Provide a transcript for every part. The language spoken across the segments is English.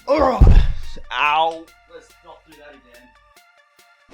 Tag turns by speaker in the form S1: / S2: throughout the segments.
S1: Alright. Ow. Let's not do that again.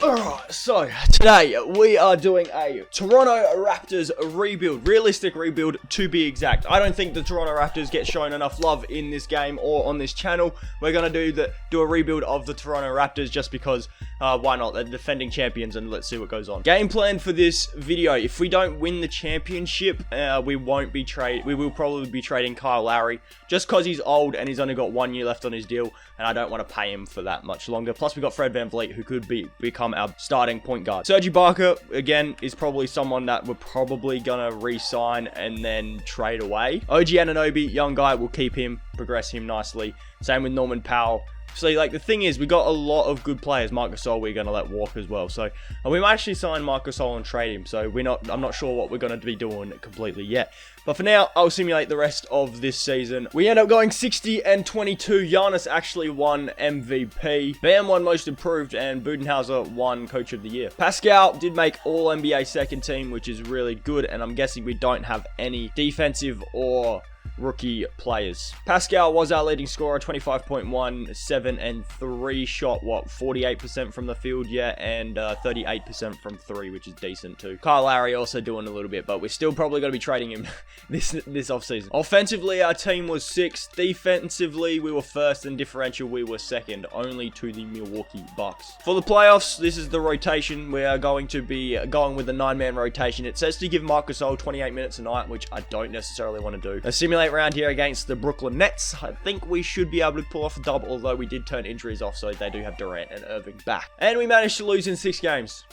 S1: Alright, so today we are doing a Toronto Raptors rebuild. Realistic rebuild to be exact. I don't think the Toronto Raptors get shown enough love in this game or on this channel. We're going to do a rebuild of the Toronto Raptors just because why not? They're defending champions and let's see what goes on. Game plan for this video. If we don't win the championship, we will probably be trading Kyle Lowry just because he's old and he's only got 1 year left on his deal and I don't want to pay him for that much longer. Plus we got Fred VanVleet who could become our starting point guard. Serge Ibaka, again, is probably someone that we're probably gonna re-sign and then trade away. OG Ananoby, young guy, we'll keep him, progress him nicely. Same with Norman Powell. So, like, the thing is, we got a lot of good players. Marc Gasol, we're going to let walk as well. So, and we might actually sign Marc Gasol and trade him. So, I'm not sure what we're going to be doing completely yet. But for now, I'll simulate the rest of this season. We end up going 60-22. Giannis actually won MVP. Bam won Most Improved, and Budenholzer won Coach of the Year. Pascal did make All-NBA second team, which is really good. And I'm guessing we don't have any defensive or rookie players. Pascal was our leading scorer, 25.1, 7 and 3, shot 48% from the field, and 38% from 3, which is decent too. Kyle Lowry also doing a little bit, but we're still probably going to be trading him this offseason. Offensively, our team was 6th. Defensively, we were 1st, and differential, we were 2nd, only to the Milwaukee Bucks. For the playoffs, this is the rotation. We are going to be going with the 9-man rotation. It says to give Marc Gasol 28 minutes a night, which I don't necessarily want to do. A simulate round here against the Brooklyn Nets. I think we should be able to pull off a dub, although we did turn injuries off, so they do have Durant and Irving back. And we managed to lose in 6 games.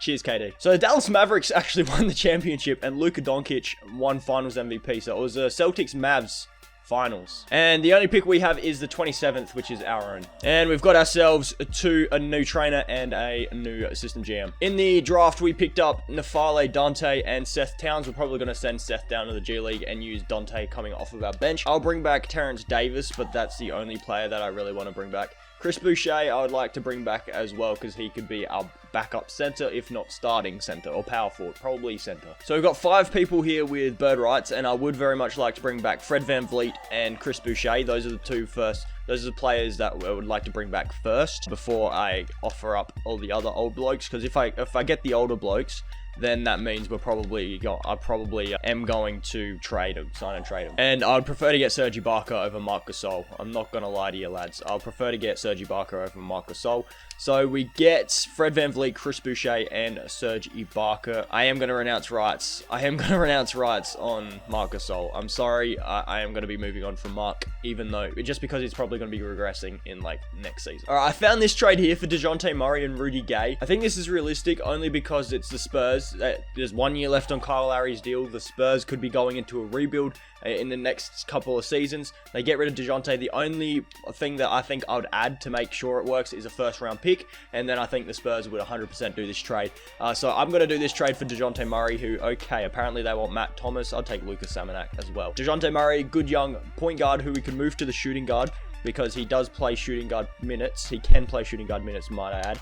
S1: Cheers, KD. So the Dallas Mavericks actually won the championship, and Luka Doncic won Finals MVP. So it was a Celtics-Mavs Finals. And the only pick we have is the 27th, which is our own. And we've got ourselves a new trainer and a new system GM. In the draft, we picked up Nafale, Dante, and Seth Towns. We're probably going to send Seth down to the G League and use Dante coming off of our bench. I'll bring back Terrence Davis, but that's the only player that I really want to bring back. Chris Boucher, I would like to bring back as well because he could be our backup center, if not starting center, or power forward, probably center. So we've got 5 people here with bird rights, and I would very much like to bring back Fred VanVleet and Chris Boucher. Those are the two first. Those are the players that I would like to bring back first before I offer up all the other old blokes. Because if I get the older blokes, then that means I probably am going to sign and trade him. And I would prefer to get Serge Ibaka over Marc Gasol. I'm not going to lie to you, lads. I'll prefer to get Serge Ibaka over Marc Gasol. So we get Fred VanVleet, Chris Boucher, and Serge Ibaka. I am going to renounce rights. On Marc Gasol. I'm sorry. I am going to be moving on from Marc, even though, just because he's probably going to be regressing in, like, next season. Alright, I found this trade here for DeJounte Murray and Rudy Gay. I think this is realistic only because it's the Spurs. There's 1 year left on Kyle Lowry's deal. The Spurs could be going into a rebuild in the next couple of seasons. They get rid of DeJounte. The only thing that I think I would add to make sure it works is a first-round pick, and then I think the Spurs would 100% do this trade. So I'm going to do this trade for DeJounte Murray, who, okay, apparently they want Matt Thomas. I'll take Lucas Samanak as well. DeJounte Murray, good young point guard who we can move to the shooting guard, because he does play shooting guard minutes. He can play shooting guard minutes, might I add.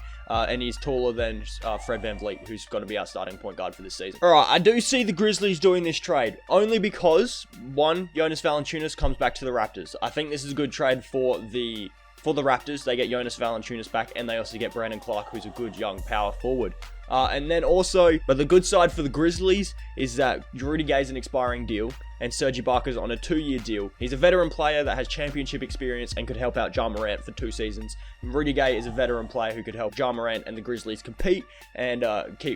S1: And he's taller than Fred VanVleet, who's going to be our starting point guard for this season. Alright, I do see the Grizzlies doing this trade, only because, one, Jonas Valanciunas comes back to the Raptors. I think this is a good trade for the Raptors. They get Jonas Valanciunas back, and they also get Brandon Clark, who's a good young power forward. And then also, but the good side for the Grizzlies is that Rudy Gay's an expiring deal, and Serge Ibaka's on a 2-year deal. He's a veteran player that has championship experience and could help out Ja Morant for 2 seasons. And Rudy Gay is a veteran player who could help Ja Morant and the Grizzlies compete and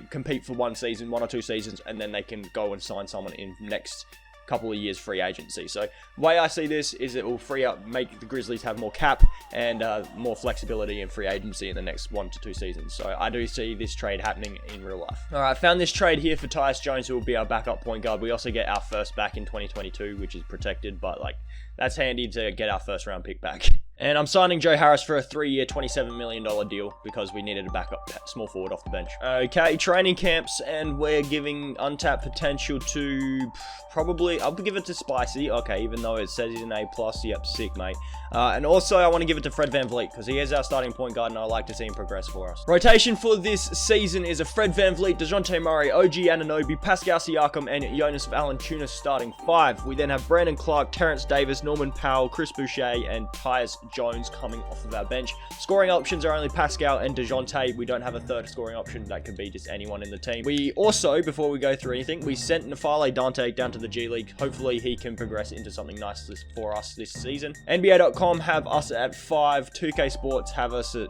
S1: compete for 1 season, 1 or 2 seasons, and then they can go and sign someone in next couple of years free agency. So the way I see this is it will free up, make the Grizzlies have more cap and more flexibility in free agency in the next 1 to 2 seasons. So I do see this trade happening in real life. All right, I found this trade here for Tyus Jones, who will be our backup point guard. We also get our first back in 2022, which is protected, but like that's handy to get our first round pick back. And I'm signing Joe Harris for a 3-year, $27 million deal because we needed a backup small forward off the bench. Okay, training camps, and we're giving untapped potential to probably, I'll give it to Spicy. Okay, even though it says he's an A+, yep, sick, mate. And also, I want to give it to Fred VanVleet because he is our starting point guard, and I like to see him progress for us. Rotation for this season is a Fred VanVleet, DeJounte Murray, OG Ananoby, Pascal Siakam, and Jonas Valanciunas starting 5. We then have Brandon Clark, Terrence Davis, Norman Powell, Chris Boucher, and Tyus Jones coming off of our bench. Scoring options are only Pascal and DeJounte. We don't have a third scoring option. That could be just anyone in the team. We also, before we go through anything, we sent N'Faly Dante down to the G League. Hopefully he can progress into something nice for us this season. NBA.com have us at 5. 2K Sports have us at,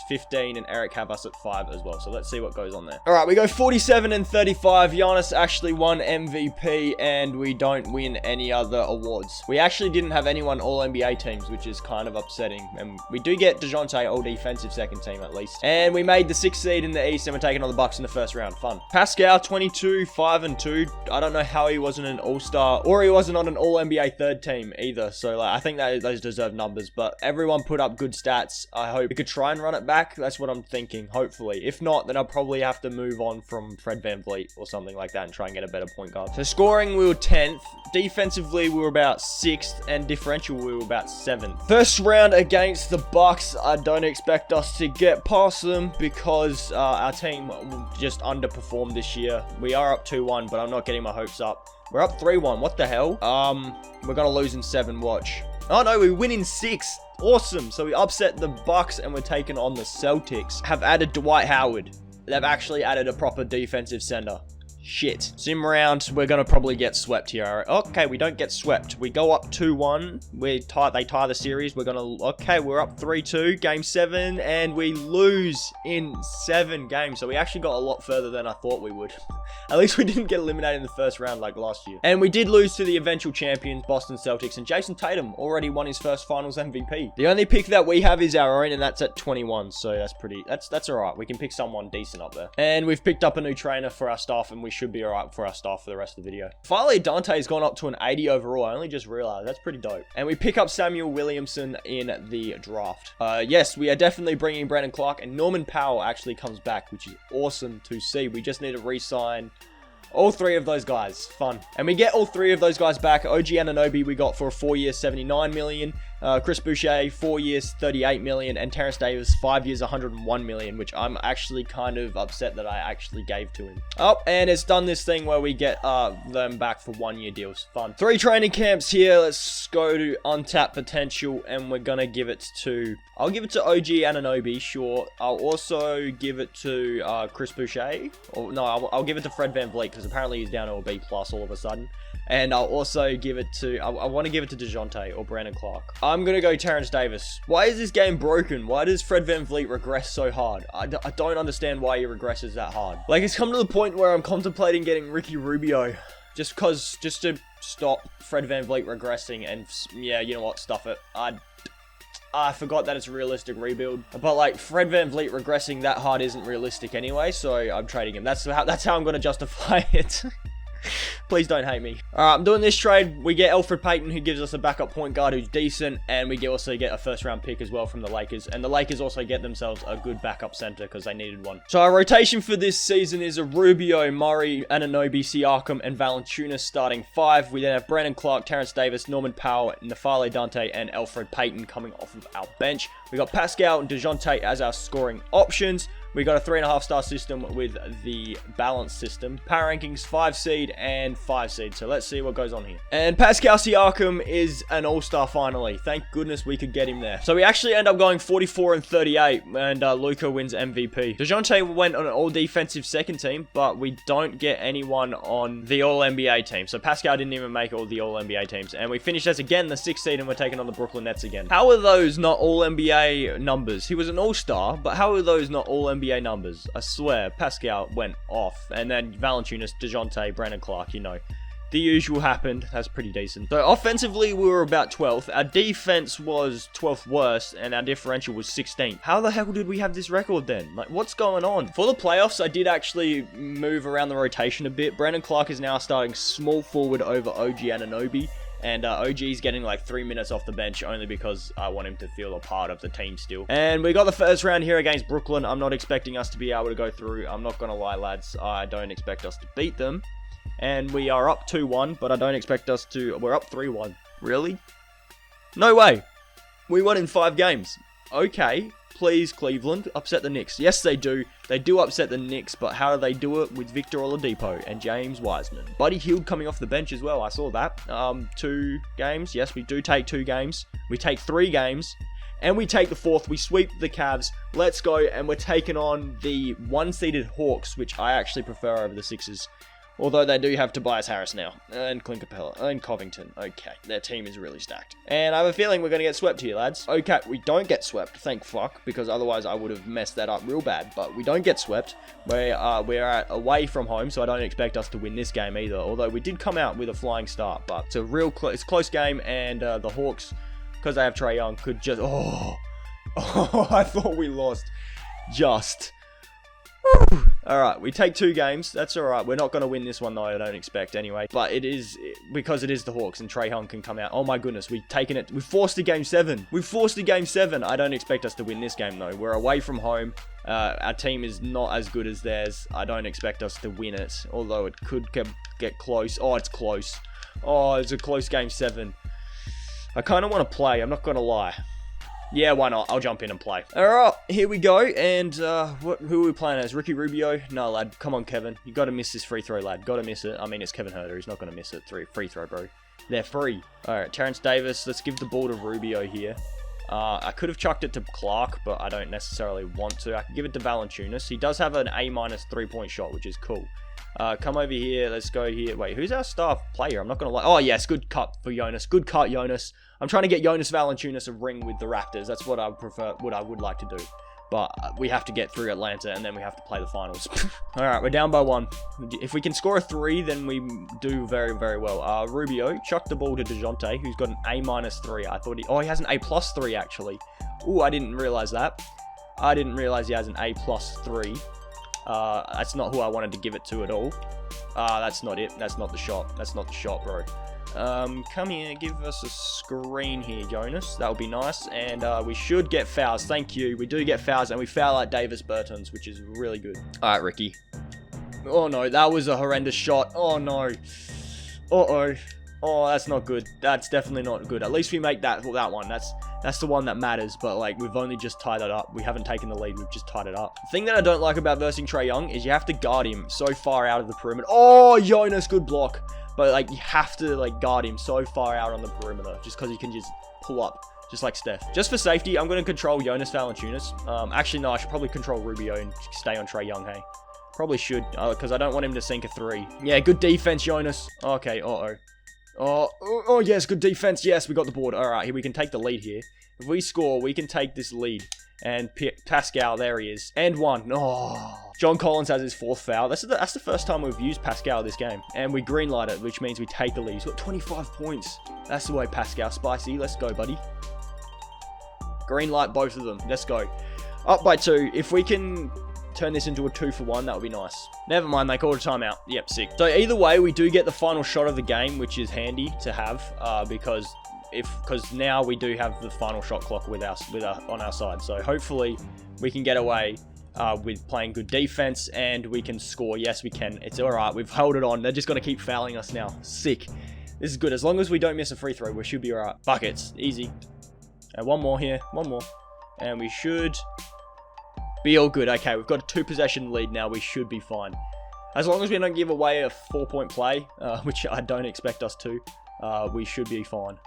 S1: 15. And Eric have us at 5 as well. So let's see what goes on there. All right, we go 47 and 35. Giannis actually won MVP and we don't win any other awards. We actually didn't have anyone all NBA teams, which is kind of upsetting. And we do get DeJounte all defensive second team at least. And we made the 6th seed in the East and we're taking on the Bucks in the first round. Fun. Pascal 22, 5 and 2. I don't know how he wasn't an all-star or he wasn't on an all NBA third team either. So like, I think that those deserve numbers, but everyone put up good stats. I hope we could try and run it back. That's what I'm thinking, hopefully. If not, then I'll probably have to move on from Fred VanVleet or something like that and try and get a better point guard. So scoring, we were 10th. Defensively, we were about 6th. And differential, we were about 7th. First round against the Bucks. I don't expect us to get past them because our team just underperformed this year. We are up 2-1, but I'm not getting my hopes up. We're up 3-1. What the hell? We're going to lose in 7. Watch. Oh, no, we win in 6. Awesome. So we upset the Bucks and we're taking on the Celtics. Have added Dwight Howard. They've actually added a proper defensive center. Shit. Sim round, we're going to probably get swept here. Okay, we don't get swept. We go up 2-1. They tie the series. We're going to... Okay, we're up 3-2. Game 7. And we lose in 7 games. So we actually got a lot further than I thought we would. At least we didn't get eliminated in the first round like last year. And we did lose to the eventual champions, Boston Celtics. And Jason Tatum already won his first finals MVP. The only pick that we have is our own, and that's at 21. So that's all right. We can pick someone decent up there. And we've picked up a new trainer for our staff, and we should be all right for our staff for the rest of the video. Finally, Dante's gone up to an 80 overall. I only just realized. That's pretty dope. And we pick up Samuel Williamson in the draft. Yes, we are definitely bringing Brandon Clark, and Norman Powell actually comes back, which is awesome to see. We just need to re-sign all 3 of those guys. Fun. And we get all 3 of those guys back. OG Ananoby we got for 4 years, 79 million. Chris Boucher, 4 years, 38 million. And Terrence Davis, 5 years, 101 million, which I'm actually kind of upset that I actually gave to him. Oh, and it's done this thing where we get them back for 1-year deals. Fun. 3 training camps here. Let's go to untapped potential, and we're going to give it to... I'll give it to OG Ananoby, sure. I'll also give it to Chris Boucher. Or no, I'll give it to Fred VanVleet, because apparently he's down to a B+ all of a sudden. And I'll also give it to... I want to give it to DeJounte or Brandon Clark. I'm going to go Terrence Davis. Why is this game broken? Why does Fred VanVleet regress so hard? I don't understand why he regresses that hard. Like, it's come to the point where I'm contemplating getting Ricky Rubio. Just to stop Fred VanVleet regressing. And yeah, you know what? Stuff it. I forgot that it's a realistic rebuild. But like, Fred VanVleet regressing that hard isn't realistic anyway. So I'm trading him. That's how I'm going to justify it. Please don't hate me. Alright, I'm doing this trade. We get Elfrid Payton, who gives us a backup point guard who's decent, and we also get a first-round pick as well from the Lakers. And the Lakers also get themselves a good backup center because they needed one. So our rotation for this season is a Rubio, Murray, Ananoby, Siakam, and Valanciunas starting 5. We then have Brandon Clark, Terrence Davis, Norman Powell, N'Faly Dante, and Elfrid Payton coming off of our bench. We got Pascal and DeJounte as our scoring options. We got a 3.5-star system with the balance system. Power rankings 5 seed and 5 seed. So let's see what goes on here. And Pascal Siakam is an all-star finally. Thank goodness we could get him there. So we actually end up going 44 and 38, and Luka wins MVP. DeJounte went on an all-defensive second team, but we don't get anyone on the all-NBA team. So Pascal didn't even make all the all-NBA teams. And we finished as again the 6th seed, and we're taking on the Brooklyn Nets again. How are those not all-NBA numbers? He was an all-star, but how are those not all-NBA numbers? I swear, Pascal went off. And then Valanciunas, DeJounte, Brandon Clark, you know. The usual happened. That's pretty decent. So offensively, we were about 12th. Our defense was 12th worst, and our differential was 16th. How the hell did we have this record then? Like, what's going on? For the playoffs, I did actually move around the rotation a bit. Brandon Clark is now starting small forward over OG Ananoby. And OG's getting like 3 minutes off the bench only because I want him to feel a part of the team still. And we got the first round here against Brooklyn. I'm not expecting us to be able to go through. I'm not going to lie, lads. I don't expect us to beat them. And we are up 2-1, but I don't expect us to... We're up 3-1. Really? No way. We won in 5 games. Okay. Please, Cleveland, upset the Knicks. Yes, they do. They do upset the Knicks, but how do they do it? With Victor Oladipo and James Wiseman. Buddy Hield coming off the bench as well. I saw that. 2 games. Yes, we do take 2 games. We take 3 games. and we take the 4th. We sweep the Cavs. Let's go, and we're taking on the 1-seeded Hawks, which I actually prefer over the Sixers. Although they do have Tobias Harris now, and Clint Capella, and Covington. Okay, their team is really stacked. And I have a feeling we're going to get swept here, lads. Okay, we don't get swept, thank fuck, because otherwise I would have messed that up real bad. But we don't get swept. We're away from home, so I don't expect us to win this game either. Although we did come out with a flying start, but it's a it's a close game, and the Hawks, because they have Trae Young, could just... Oh, I thought we lost. Just... Alright, we take 2 games. That's alright. We're not going to win this one, though, I don't expect, anyway. But it is, because it is the Hawks, and Trae Young can come out. Oh my goodness, we've taken it. We've forced a game 7. We've forced a game 7. I don't expect us to win this game, though. We're away from home. Our team is not as good as theirs. I don't expect us to win it, although it could get close. Oh, it's close. Oh, it's a close game 7. I kind of want to play, I'm not going to lie. Yeah, why not? I'll jump in and play. Alright, here we go. And who are we playing as? Ricky Rubio? No, lad. Come on, Kevin. You got to miss this free throw, lad. Got to miss it. I mean, it's Kevin Huerter. He's not going to miss it. Free throw, bro. They're free. Alright, Terrence Davis. Let's give the ball to Rubio here. I could have chucked it to Clark, but I don't necessarily want to. I can give it to Valanciunas. He does have an A- 3-point shot, which is cool. Come over here. Let's go here. Wait, who's our star player? I'm not going to lie. Oh, yes. Good cut for Jonas. Good cut, Jonas. I'm trying to get Jonas Valanciunas a ring with the Raptors. That's what I prefer, what I would like to do. But we have to get through Atlanta, and then we have to play the finals. Alright, we're down by 1. If we can score a 3, then we do very, very well. Rubio, chuck the ball to DeJounte, who's got an A- 3. I thought he has an A+ 3, actually. Ooh, I didn't realize that. I didn't realize he has an A+ 3. That's not who I wanted to give it to at all. That's not it. That's not the shot. That's not the shot, bro. Come here, give us a screen here, Jonas. That would be nice. And we should get fouls. Thank you. We do get fouls, and we foul at Davis Bertans, which is really good. All right, Ricky. Oh, no. That was a horrendous shot. Oh, no. Uh-oh. Oh, that's not good. That's definitely not good. At least we make that one. That's the one that matters. But, like, we've only just tied it up. We haven't taken the lead. We've just tied it up. The thing that I don't like about versing Trae Young is you have to guard him so far out of the perimeter. Oh, Jonas, good block. But, like, you have to, like, guard him so far out on the perimeter just because he can just pull up, just like Steph. Just for safety, I'm going to control Jonas Valanciunas. Actually, no, I should probably control Rubio and stay on Trae Young, hey? Probably should, because I don't want him to sink a 3. Yeah, good defense, Jonas. Okay, uh-oh. Oh, yes, good defense. Yes, we got the board. All right, here we can take the lead here. If we score, we can take this lead. And Pascal, there he is. And 1. Oh. John Collins has his 4th foul. That's the first time we've used Pascal this game. And we greenlight it, which means we take the lead. He's got 25 points. That's the way, Pascal. Spicy. Let's go, buddy. Greenlight both of them. Let's go. Up by 2. If we can turn this into a 2-for-1, that would be nice. Never mind, they called a timeout. Yep, sick. So either way, we do get the final shot of the game, which is handy to have, because now we do have the final shot clock on our side. So hopefully we can get away with playing good defense, and we can score. Yes, we can. It's all right. We've held it on. They're just going to keep fouling us now. Sick. This is good. As long as we don't miss a free throw, we should be all right. Buckets. Easy. And 1 more here. 1 more. And we should be all good. Okay, we've got a 2-possession lead now. We should be fine. As long as we don't give away a 4-point play, which I don't expect us to, we should be fine.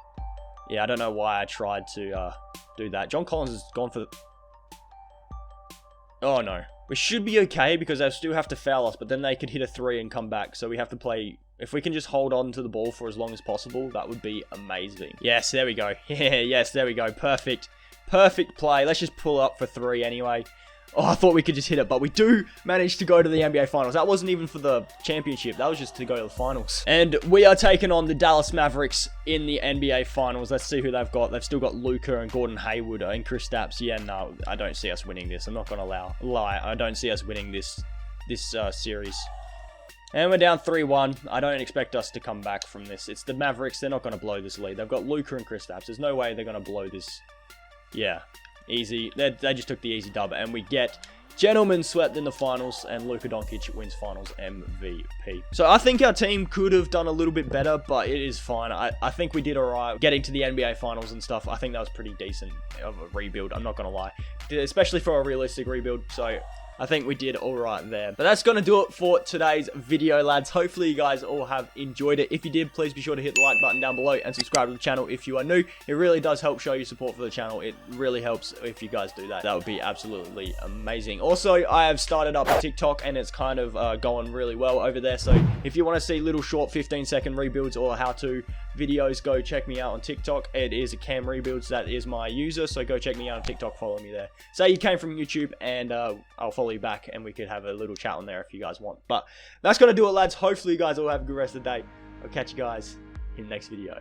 S1: Yeah, I don't know why I tried to do that. John Collins has gone for... Oh, no. We should be okay because they still have to foul us, but then they could hit a 3 and come back. So we have to play... If we can just hold on to the ball for as long as possible, that would be amazing. Yes, there we go. Yeah, yes, there we go. Perfect. Perfect play. Let's just pull up for 3 anyway. Oh, I thought we could just hit it, but we do manage to go to the NBA Finals. That wasn't even for the championship. That was just to go to the finals. And we are taking on the Dallas Mavericks in the NBA Finals. Let's see who they've got. They've still got Luka and Gordon Hayward and Kristaps. Yeah, no, I don't see us winning this. I'm not going to lie. I don't see us winning this series. And we're down 3-1. I don't expect us to come back from this. It's the Mavericks. They're not going to blow this lead. They've got Luka and Kristaps. There's no way they're going to blow this. Yeah. Easy. They just took the easy dub, and we get gentlemen swept in the finals, and Luka Doncic wins finals MVP. So I think our team could have done a little bit better, but it is fine. I think we did alright getting to the NBA finals and stuff. I think that was pretty decent of a rebuild. I'm not going to lie, especially for a realistic rebuild. So I think we did alright there. But that's going to do it for today's video, lads. Hopefully you guys all have enjoyed it. If you did, please be sure to hit the like button down below and subscribe to the channel if you are new. It really does help show your support for the channel. It really helps if you guys do that. That would be absolutely amazing. Also, I have started up a TikTok and it's kind of going really well over there. So if you want to see little short 15-second rebuilds or how-to videos, go check me out on TikTok. It is a Cam Rebuilds. That is my user. So go check me out on TikTok. Follow me there. Say you came from YouTube and I'll follow you back and we could have a little chat on there if you guys want. But that's going to do it, lads. Hopefully you guys all have a good rest of the day. I'll catch you guys in the next video.